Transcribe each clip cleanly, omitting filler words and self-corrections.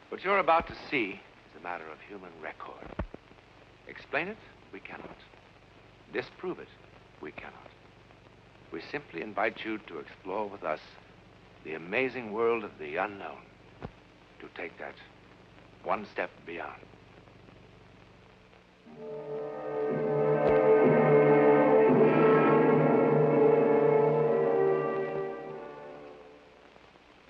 What you're about to see is a matter of human record. Explain it, we cannot. Disprove it, we cannot. We simply invite you to explore with us the amazing world of the unknown, to take that one step beyond.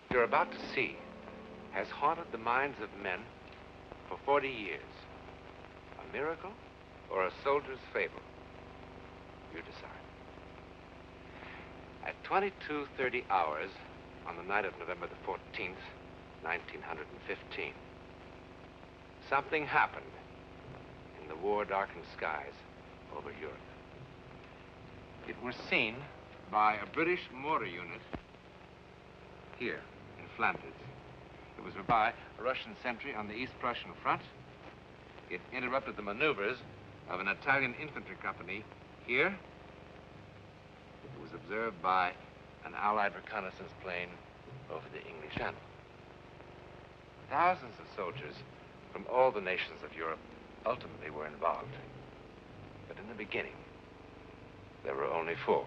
What you're about to see has haunted the minds of men for 40 years. A miracle or a soldier's fable? You decide. At 22:30 hours on the night of November the 14th, 1915, something happened in the war-darkened skies over Europe. It was seen by a British mortar unit here in Flanders. It was by a Russian sentry on the East Prussian front. It interrupted the maneuvers of an Italian infantry company here. It was observed by an Allied reconnaissance plane over the English Channel. Thousands of soldiers from all the nations of Europe ultimately were involved. But in the beginning, there were only 4.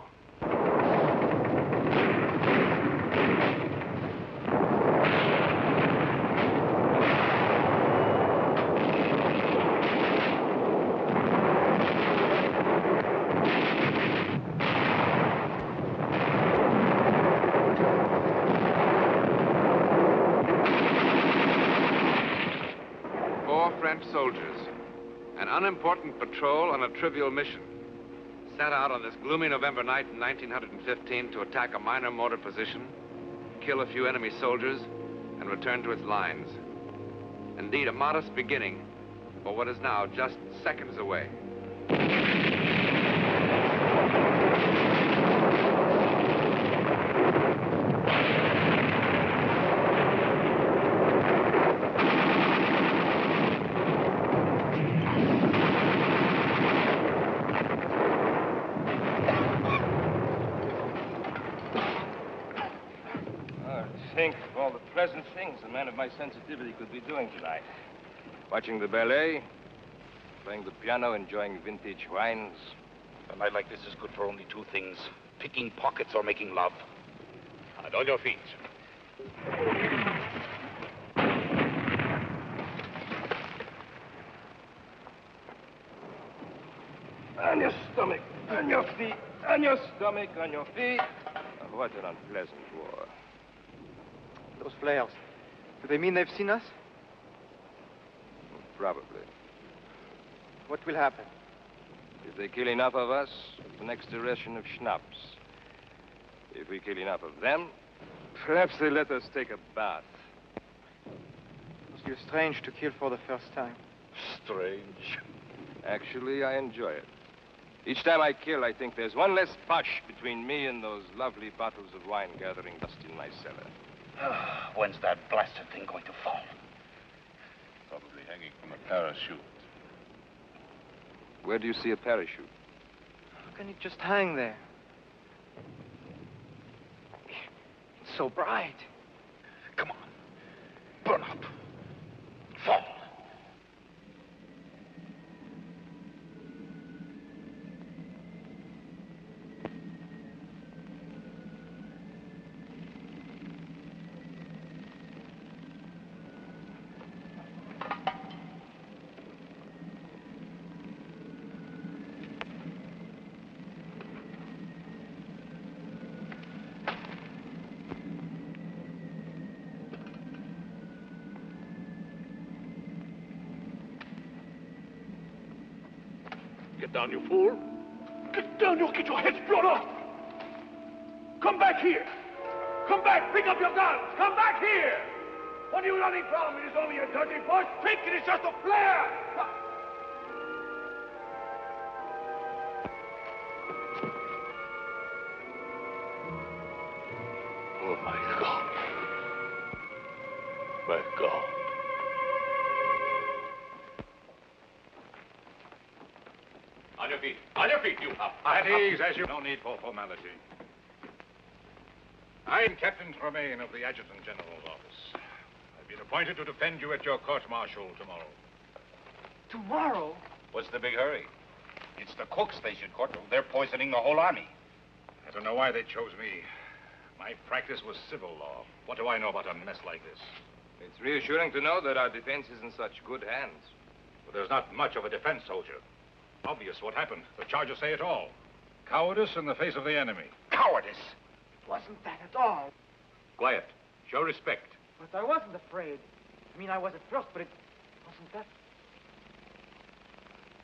4 French soldiers, an unimportant patrol on a trivial mission, set out on this gloomy November night in 1915 to attack a minor mortar position, kill a few enemy soldiers, and return to its lines. Indeed, a modest beginning for what is now just seconds away. Think of all the pleasant things a man of my sensitivity could be doing tonight. Watching the ballet, playing the piano, enjoying vintage wines. A night like this is good for only 2 things: picking pockets or making love. And on your feet. On your stomach, on your feet, on your stomach, on your feet. Oh, what an unpleasant war. Those flares, do they mean they've seen us? Probably. What will happen? If they kill enough of us, the next ration of schnapps. If we kill enough of them, perhaps they let us take a bath. It must be strange to kill for the first time. Strange. Actually, I enjoy it. Each time I kill, I think there's one less push between me and those lovely bottles of wine gathering dust in my cellar. When's that blasted thing going to fall? Probably hanging from a parachute. Where do you see a parachute? How can it just hang there? It's so bright. Come on. Burn up. Fall. Get down, you fool. Get down, you'll get your heads blown off. Come back here. Come back, pick up your guns. Come back here. What are you running from? It is only a dirty bush. Think it is just a flare. Oh, my God. My God. On your feet. On your feet, you up. At ease, as you... No need for formality. I'm Captain Tremaine of the Adjutant General's office. I've been appointed to defend you at your court-martial tomorrow. Tomorrow? What's the big hurry? It's the cooks they should court. They're poisoning the whole army. I don't know why they chose me. My practice was civil law. What do I know about a mess like this? It's reassuring to know that our defense is in such good hands. But there's not much of a defense, soldier. Obvious what happened. The charges say it all. Cowardice in the face of the enemy. Cowardice! It wasn't that at all. Quiet. Show respect. But I wasn't afraid. I mean, I was at first, but it wasn't that.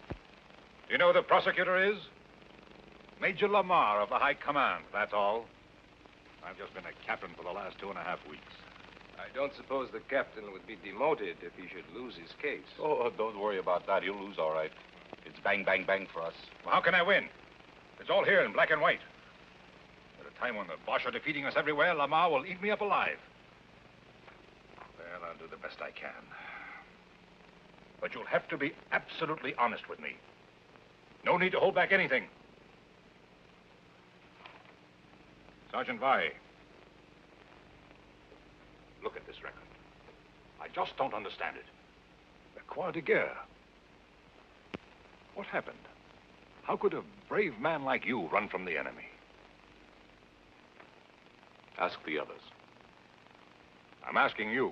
Do you know who the prosecutor is? Major Lamar of the High Command, that's all. I've just been a captain for the last 2.5 weeks. I don't suppose the captain would be demoted if he should lose his case. Oh, don't worry about that. He'll lose all right. It's bang, bang, bang for us. Well, how can I win? It's all here in black and white. At a time when the Boche are defeating us everywhere, Lamar will eat me up alive. Well, I'll do the best I can. But you'll have to be absolutely honest with me. No need to hold back anything. Sergeant Vai, look at this record. I just don't understand it. The Croix de Guerre. What happened? How could a brave man like you run from the enemy? Ask the others. I'm asking you.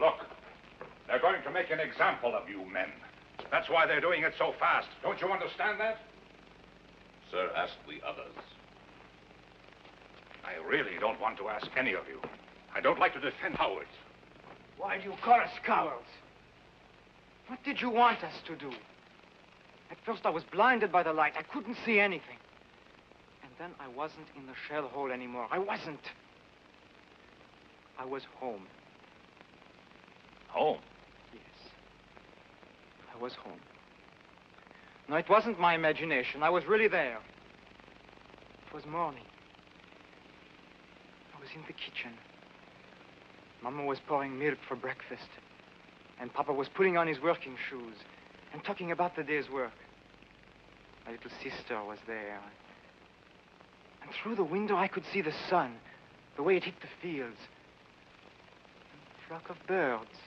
Look, they're going to make an example of you men. That's why they're doing it so fast. Don't you understand that? Sir, ask the others. I really don't want to ask any of you. I don't like to defend cowards. Why do you call us cowards? What did you want us to do? At first I was blinded by the light. I couldn't see anything. And then I wasn't in the shell hole anymore. I wasn't. I was home. Home? Yes. I was home. No, it wasn't my imagination. I was really there. It was morning. I was in the kitchen. Mama was pouring milk for breakfast. And Papa was putting on his working shoes and talking about the day's work. My little sister was there. And through the window I could see the sun, the way it hit the fields. And a flock of birds.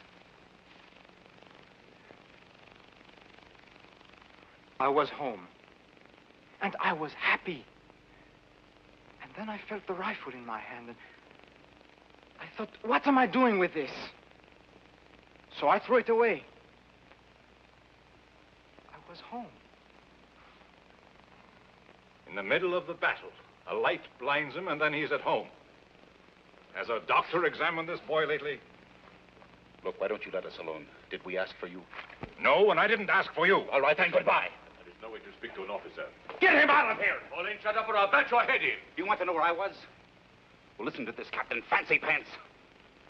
I was home. And I was happy. And then I felt the rifle in my hand and I thought, what am I doing with this? So I threw it away. I was home. In the middle of the battle, a light blinds him and then he's at home. Has a doctor examined this boy lately? Look, why don't you let us alone? Did we ask for you? No, and I didn't ask for you. All right, then, goodbye. There is no way to speak to an officer. Get him out of here! Pauline, shut up or I'll bat your head in. Do you want to know where I was? Well, listen to this, Captain Fancy Pants.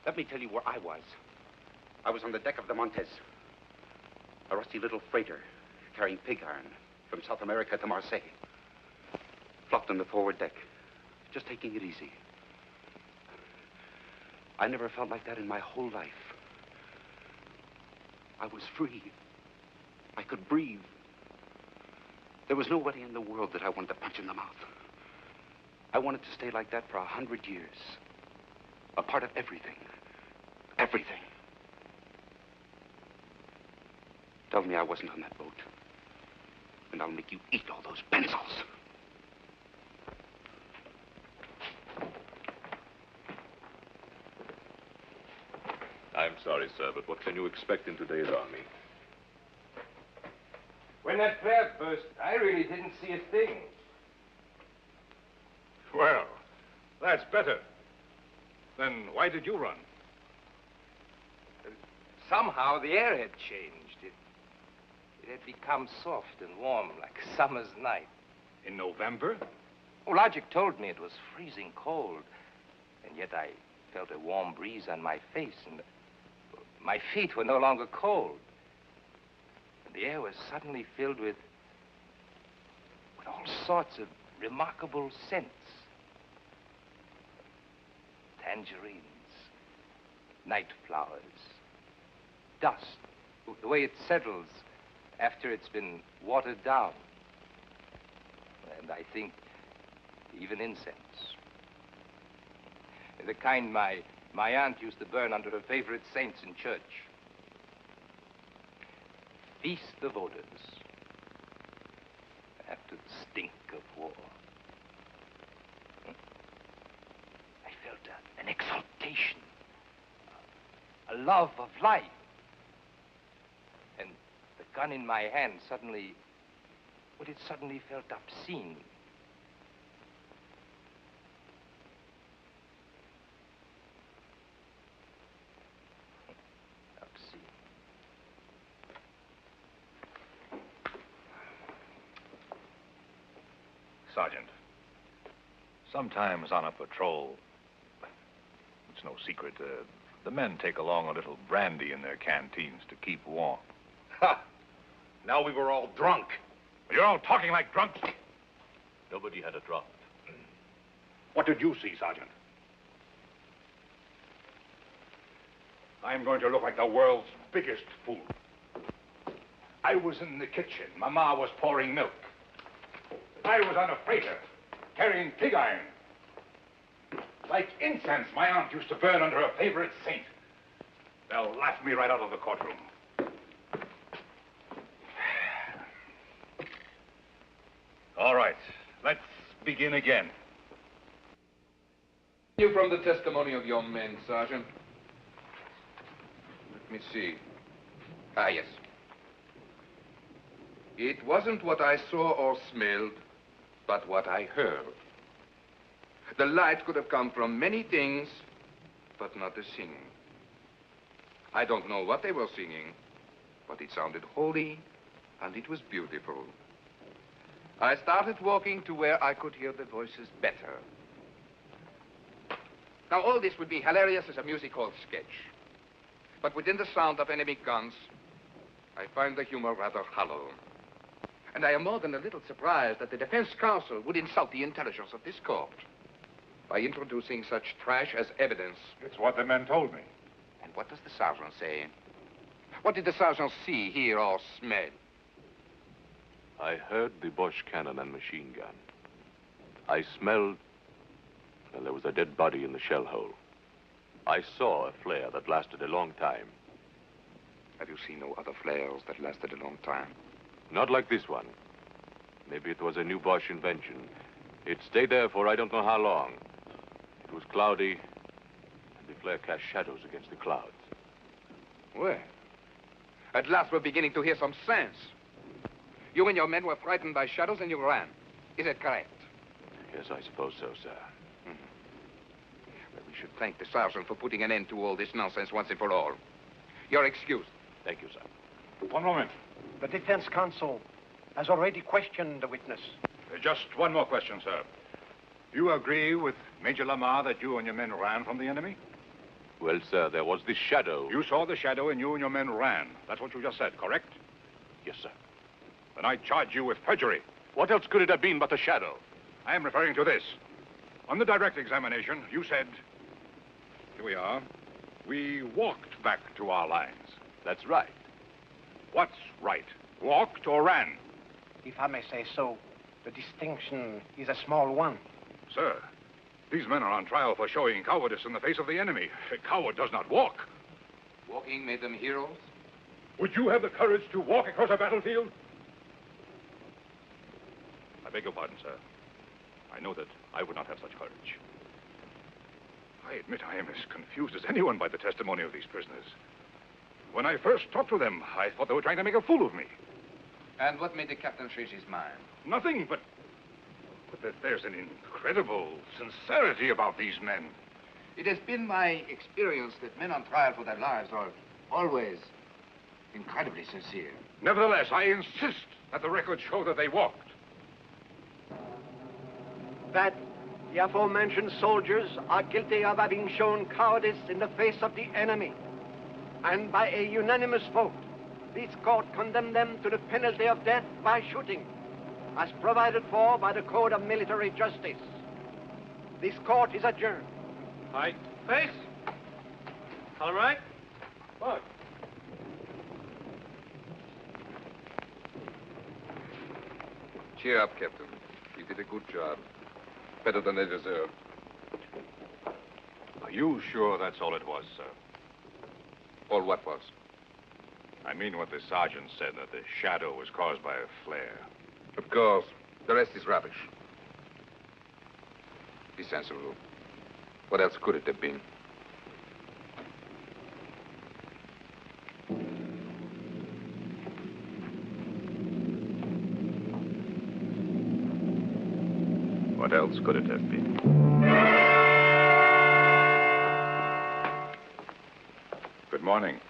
Let me tell you where I was. I was on the deck of the Montez. A rusty little freighter carrying pig iron from South America to Marseille. Flopped on the forward deck, just taking it easy. I never felt like that in my whole life. I was free. I could breathe. There was nobody in the world that I wanted to punch in the mouth. I wanted to stay like that for 100 years. A part of everything. Everything. Tell me I wasn't on that boat. And I'll make you eat all those pencils. I'm sorry, sir, but what can you expect in today's army? When that flare burst, I really didn't see a thing. Well, that's better. Then why did you run? Somehow the air had changed. It had become soft and warm like a summer's night. In November? Oh, Logic told me it was freezing cold. And yet I felt a warm breeze on my face, and my feet were no longer cold. And the air was suddenly filled with all sorts of remarkable scents. Tangerines, night flowers, dust, the way it settles after it's been watered down. And I think even incense. The kind my aunt used to burn under her favorite saints in church. Feast of odors after the stink of war. I felt an exaltation, a love of life. And the gun in my hand suddenly, well, it suddenly felt obscene. Obscene. Sergeant, sometimes on a patrol, it's no secret, the men take along a little brandy in their canteens to keep warm. Ha! Now we were all drunk. You're all talking like drunks. Nobody had a drop. What did you see, Sergeant? I'm going to look like the world's biggest fool. I was in the kitchen. Mama was pouring milk. I was on a freighter, carrying pig iron. Like incense my aunt used to burn under her favorite saint. They'll laugh me right out of the courtroom. All right, let's begin again. You from the testimony of your men, Sergeant. Let me see. Ah, yes. It wasn't what I saw or smelled, but what I heard. The light could have come from many things, but not the singing. I don't know what they were singing, but it sounded holy, and it was beautiful. I started walking to where I could hear the voices better. Now, all this would be hilarious as a music hall sketch. But within the sound of enemy guns, I find the humor rather hollow. And I am more than a little surprised that the defense counsel would insult the intelligence of this court by introducing such trash as evidence. It's what the men told me. And what does the sergeant say? What did the sergeant see, hear, or smell? I heard the Bosch cannon and machine gun. I smelled, well, there was a dead body in the shell hole. I saw a flare that lasted a long time. Have you seen no other flares that lasted a long time? Not like this one. Maybe it was a new Bosch invention. It stayed there for I don't know how long. It was cloudy, and the flare cast shadows against the clouds. Well, at last we're beginning to hear some sense. You and your men were frightened by shadows and you ran. Is it correct? Yes, I suppose so, sir. Well, we should thank the sergeant for putting an end to all this nonsense once and for all. You're excused. Thank you, sir. One moment. The defense counsel has already questioned the witness. Just one more question, sir. You agree with Major Lamar that you and your men ran from the enemy? Well, sir, there was this shadow. You saw the shadow and you and your men ran. That's what you just said, correct? Yes, sir. Then I charge you with perjury. What else could it have been but a shadow? I am referring to this. On the direct examination, you said, here we are, we walked back to our lines. That's right. What's right? Walked or ran? If I may say so, the distinction is a small one. Sir, these men are on trial for showing cowardice in the face of the enemy. A coward does not walk. Walking made them heroes? Would you have the courage to walk across a battlefield? I beg your pardon, sir. I know that I would not have such courage. I admit I am as confused as anyone by the testimony of these prisoners. When I first talked to them, I thought they were trying to make a fool of me. And what made the captain change his mind? Nothing, but that there's an incredible sincerity about these men. It has been my experience that men on trial for their lives are always incredibly sincere. Nevertheless, I insist that the records show that they walked. That the aforementioned soldiers are guilty of having shown cowardice in the face of the enemy. And by a unanimous vote, this court condemned them to the penalty of death by shooting, as provided for by the Code of Military Justice. This court is adjourned. Aye. Face. All right. What? Cheer up, Captain. You did a good job. Better than they deserve. Are you sure that's all it was, sir? All what was? I mean what the sergeant said, that the shadow was caused by a flare. Of course. The rest is rubbish. Be sensible. What else could it have been? What else could it have been? Good morning.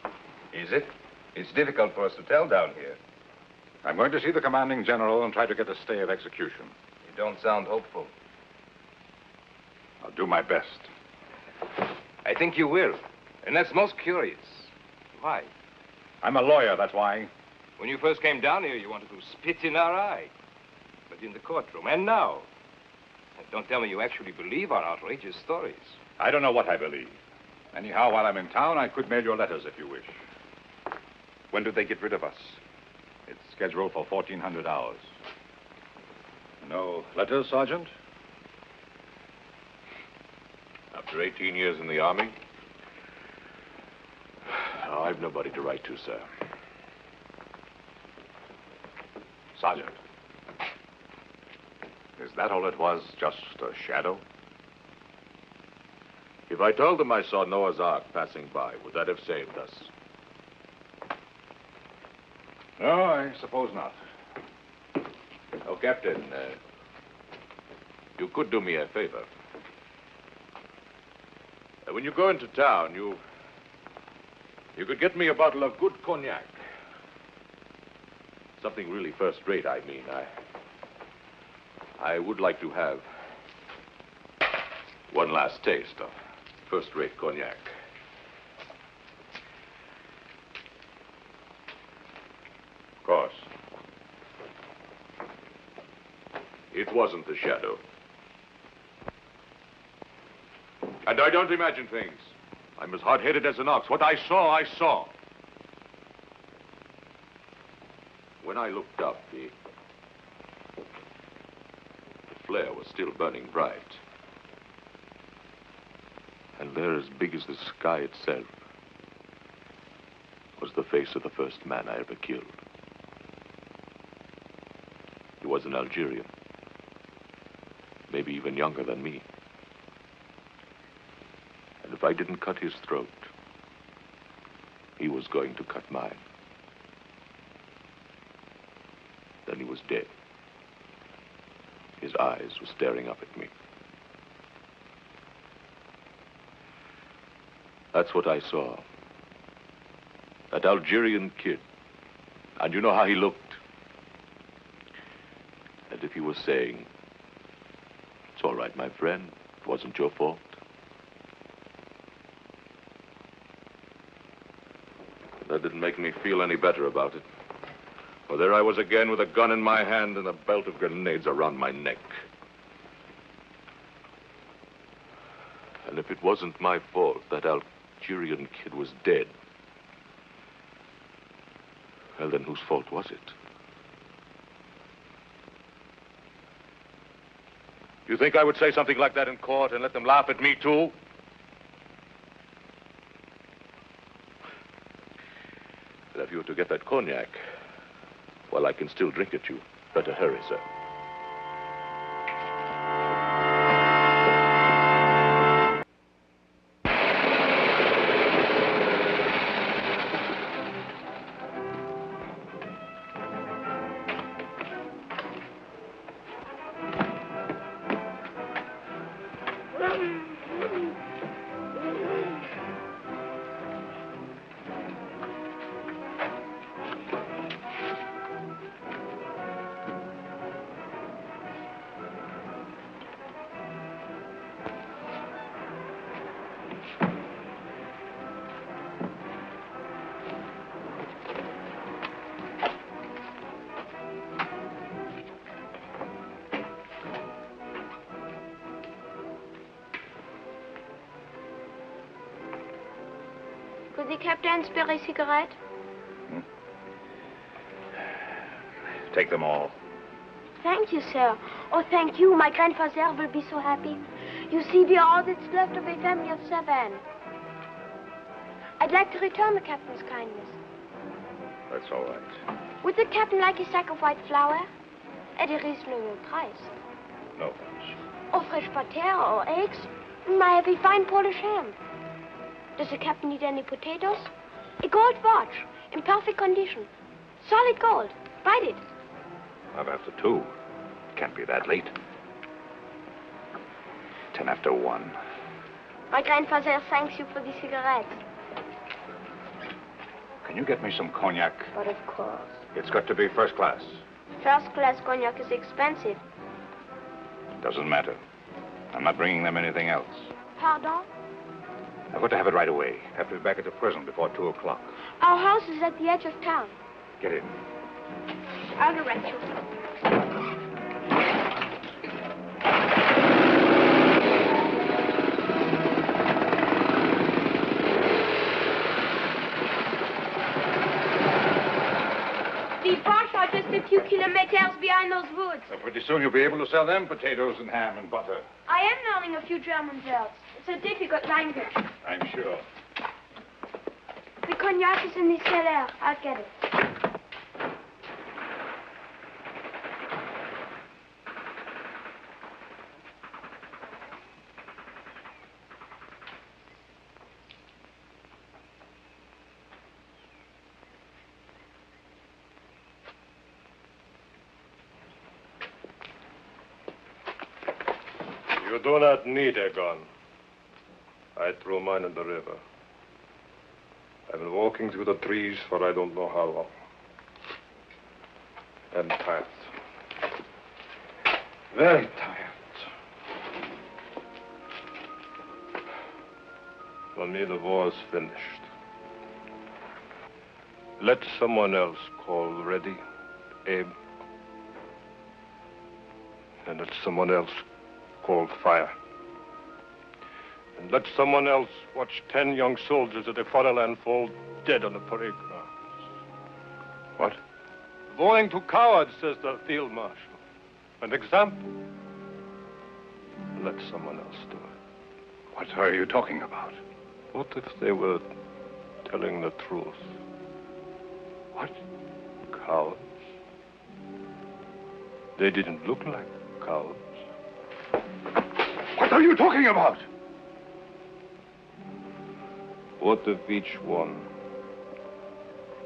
Is it? It's difficult for us to tell down here. I'm going to see the commanding general and try to get a stay of execution. You don't sound hopeful. I'll do my best. I think you will. And that's most curious. Why? I'm a lawyer, that's why. When you first came down here, you wanted to spit in our eye. But in the courtroom, and now. And don't tell me you actually believe our outrageous stories. I don't know what I believe. Anyhow, while I'm in town, I could mail your letters if you wish. When do they get rid of us? It's scheduled for 1400 hours. No letters, Sergeant? After 18 years in the Army, I've nobody to write to, sir. Sergeant, is that all it was? Just a shadow? If I told them I saw Noah's Ark passing by, would that have saved us? No, I suppose not. Oh, Captain, you could do me a favor. When you go into town, you could get me a bottle of good cognac. Something really first rate, I mean. I would like to have one last taste of first rate cognac. Of course. It wasn't the shadow. And I don't imagine things. I'm as hard-headed as an ox. What I saw, I saw. When I looked up, the flare was still burning bright. And there, as big as the sky itself, was the face of the first man I ever killed. He was an Algerian, maybe even younger than me. And if I didn't cut his throat, he was going to cut mine. Then he was dead. His eyes were staring up at me. That's what I saw. That Algerian kid. And you know how he looked? As if he was saying, "It's all right, my friend. It wasn't your fault." That didn't make me feel any better about it. Well, there I was again with a gun in my hand and a belt of grenades around my neck. And if it wasn't my fault that Algerian kid was dead, well, then whose fault was it? You think I would say something like that in court and let them laugh at me, too? But if you were to get that cognac, well, I can still drink it, you. Better hurry, sir. Could the captain spare a cigarette? Take them all. Thank you, sir. Oh, thank you. My grandfather will be so happy. You see, we are all that's left of a family of 7. I'd like to return the captain's kindness. That's all right. Would the captain like a sack of white flour? At a reasonable price. No, thanks. Or fresh butter or eggs? I have a fine Polish ham. Does the captain need any potatoes? A gold watch, in perfect condition. Solid gold. Bite it. I'm after 2. Can't be that late. 10 after 1. My grandfather thanks you for the cigarettes. Can you get me some cognac? But of course. It's got to be first class. First class cognac is expensive. Doesn't matter. I'm not bringing them anything else. Pardon? I've got to have it right away. Have to be back at the prison before 2 o'clock. Our house is at the edge of town. Get in. I'll direct you. The Bosch are just a few kilometers behind those woods. So pretty soon you'll be able to sell them potatoes and ham and butter. I am learning a few German words. It's a difficult language. I'm sure. The cognac is in the cellar. I'll get it. You do not need a gun. I threw mine in the river. I've been walking through the trees for I don't know how long. I'm tired. Very tired. For me, the war's finished. Let someone else call Ready, Abe. And let someone else call fire. And let someone else watch 10 young soldiers of the fatherland fall dead on the parade grounds. What? Warning to cowards, says the field marshal. An example. Let someone else do it. What are you talking about? What if they were telling the truth? What? Cowards. They didn't look like cowards. What are you talking about? What if each one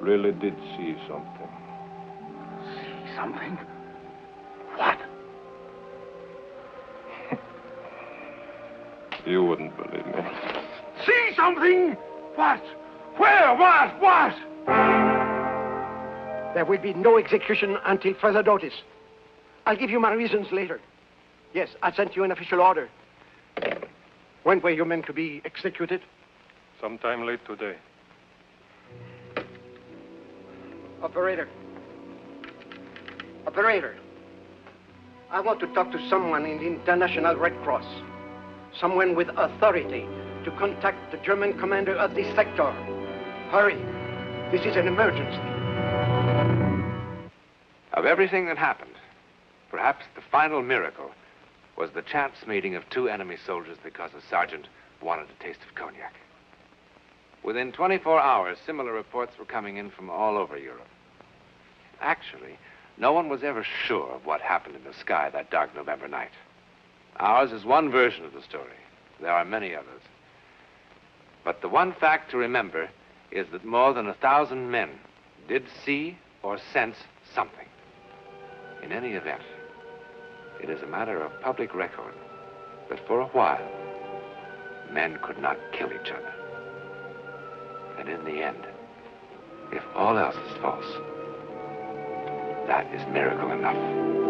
really did see something? See something? What? You wouldn't believe me. See something? What? Where? What? There will be no execution until further notice. I'll give you my reasons later. Yes, I sent you an official order. When were your men to be executed? Sometime late today. Operator. Operator. I want to talk to someone in the International Red Cross. Someone with authority to contact the German commander of this sector. Hurry. This is an emergency. Of everything that happened, perhaps the final miracle was the chance meeting of 2 enemy soldiers because a sergeant wanted a taste of cognac. Within 24 hours, similar reports were coming in from all over Europe. Actually, no one was ever sure of what happened in the sky that dark November night. Ours is one version of the story. There are many others. But the one fact to remember is that more than 1,000 men did see or sense something. In any event, it is a matter of public record that for a while, men could not kill each other. And in the end, if all else is false, that is miracle enough.